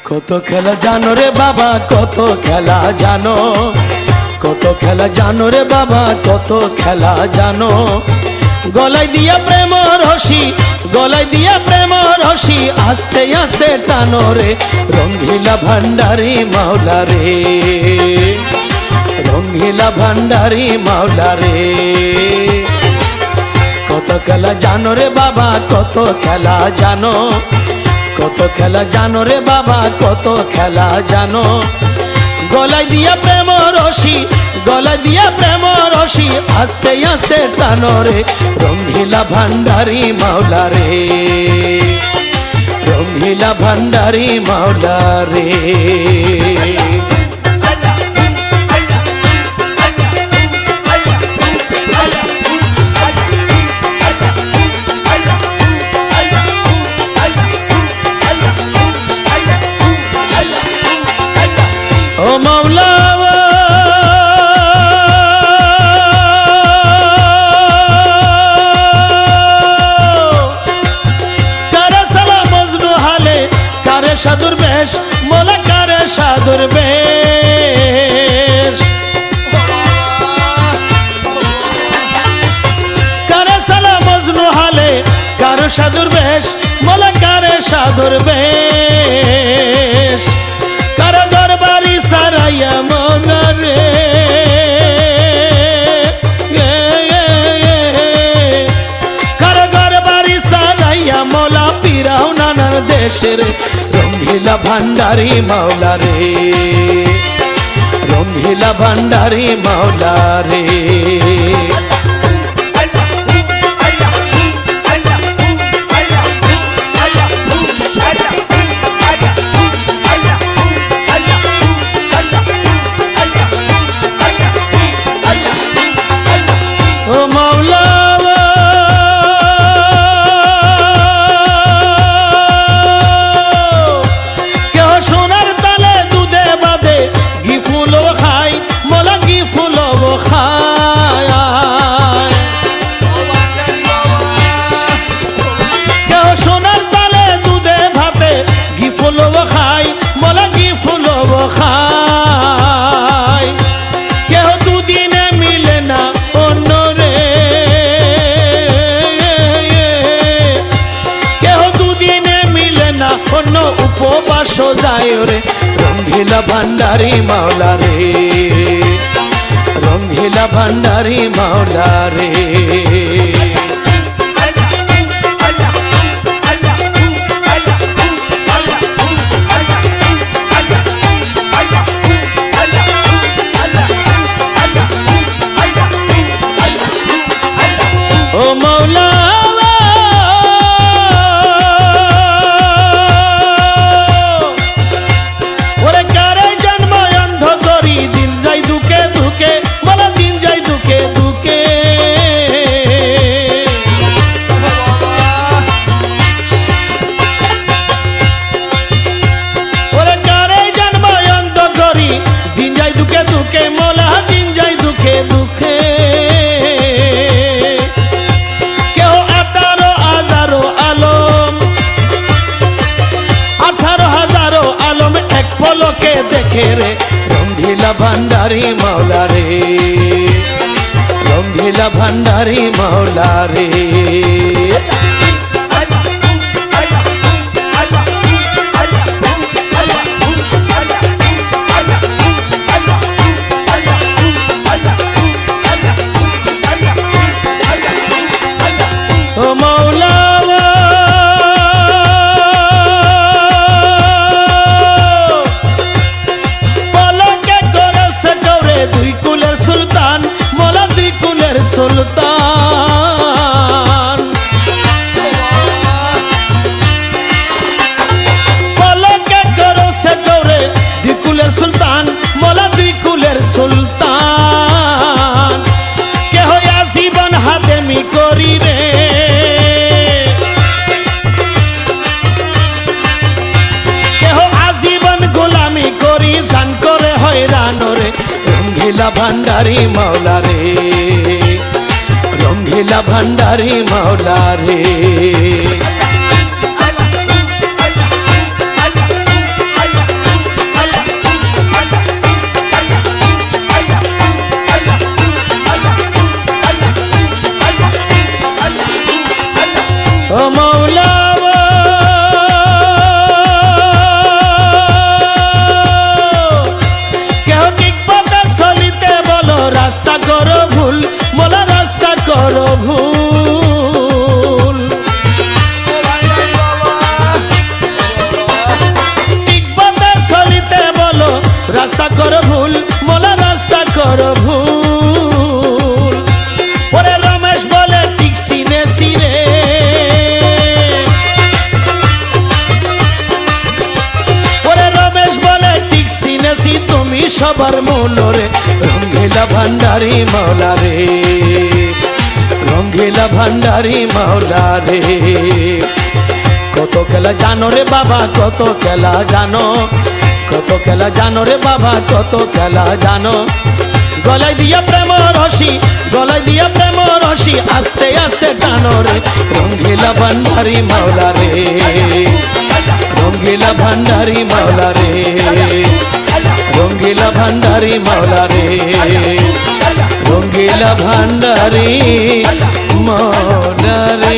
কত খেলা জানো রে বাবা, কত খেলা জানো, কত খেলা জানো রে বাবা, কত খেলা জানো। গলায় দিয়া প্রেম রশি, গলায় দিয়া প্রেম রশি, আস্তে আস্তে টানো রে রঙ্গিলা ভান্ডারি মাওলা রে, রঙ্গিলা ভান্ডারি মাওলা রে। কত খেলা জানো রে বাবা, কত খেলা জানো, কত খেলা জানো রে বাবা, কত খেলা জানো। গলায় দিয়া প্রেম রশি, গলায় দিয়া প্রেম রশি, আস্তে আস্তে টানো রে রঙ্গিলা ভান্ডারি মাওলা রে, রঙ্গিলা ভান্ডারি মাওলা রে। ও মাওলা কারে সালা মজনু হালে, কারে সাধুর বেশ, মোলা কারে সাধুর বেশ। কারে সালা মজনু হালে, কারে সাধুর বেশ, মোলা কারে সাধুর বেশ। কারে দরবারি সারাইয়া মোলা রে, কারে দরবারি সারাইয়া মোলা পিরাও নানার দেশের রঙ্গিলা ভান্ডারি মাওলা রে, রঙ্গিলা ভান্ডারি মাওলা রে। ও মাওলা কেহ সোনার তালে দুধে বাঁধে, ঘি ফুলো খাই মোলা ঘি ফুলো খায়। কেহ সোনার তালে দুধে ভাতে, ঘি ফুলো খাই মোলা ঘি ফুলো খায়। কেহ দুদিনে মিলে না অন্য রে, কেহ দুদিনে মিলে না অন্য, উপবাস যায় রে রঙ্গিলা ভান্ডারি মাওলা রে, রঙ্গিলা ভান্ডারি মাওলা রে। ও মাওলা ওরে কারে জন্ম অন্ধ করি, দিন যাই দুকে দুকে, বলা দিন যাই দুকে দুকে। ওরে কারে জন্ম অন্ধ করি, দিন যাই দুকে দুকে, মোলা দিন যাই দুকে দুকে। পলকে দেখে রে রঙ্গিলা ভান্ডারি মাওলা রে, রঙ্গিলা ভান্ডারি মাওলা রে। ও মাওলা দুই কুলের সুলতান, মোলা দুই কুলের সুলতান। পলকে করো সে গৌরে দুই কুলের সুলতান, মোলা দুই কুলের সুলতান। কেহ জীবন হাতেমি করি রে, কেহ আজীবন গোলামি করি, জান করে হয়রান রে রঙ্গিলা ভান্ডারি মাওলা রে, রঙ্গিলা ভান্ডারি মাওলা রে। রাস্তা করো ভুল, মোলা রাস্তা করো ভুল। ওরে রমেশ বলে ঠিক চিনেছি রে, ওরে রমেশ বলে ঠিক চিনেছি তুমি সবার মূল রে। রঙ্গিলা ভান্ডারি মাওলা রে, রঙ্গিলা ভান্ডারি মাওলা রে। কত খেলা জানো রে বাবা, কত খেলা জানো, কত খেলা জানো রে বাবা, কত খেলা জানো। গলায় দিয়া প্রেম রশি, গলায় দিয়া প্রেম রশি, আস্তে আস্তে টানো রে। রঙ্গিলা ভান্ডারি মাওলা রে, রঙ্গিলা ভান্ডারি মাওলা রে, রঙ্গিলা ভান্ডারি মাওলা রে, রঙ্গিলা ভান্ডারি মাওলা রে।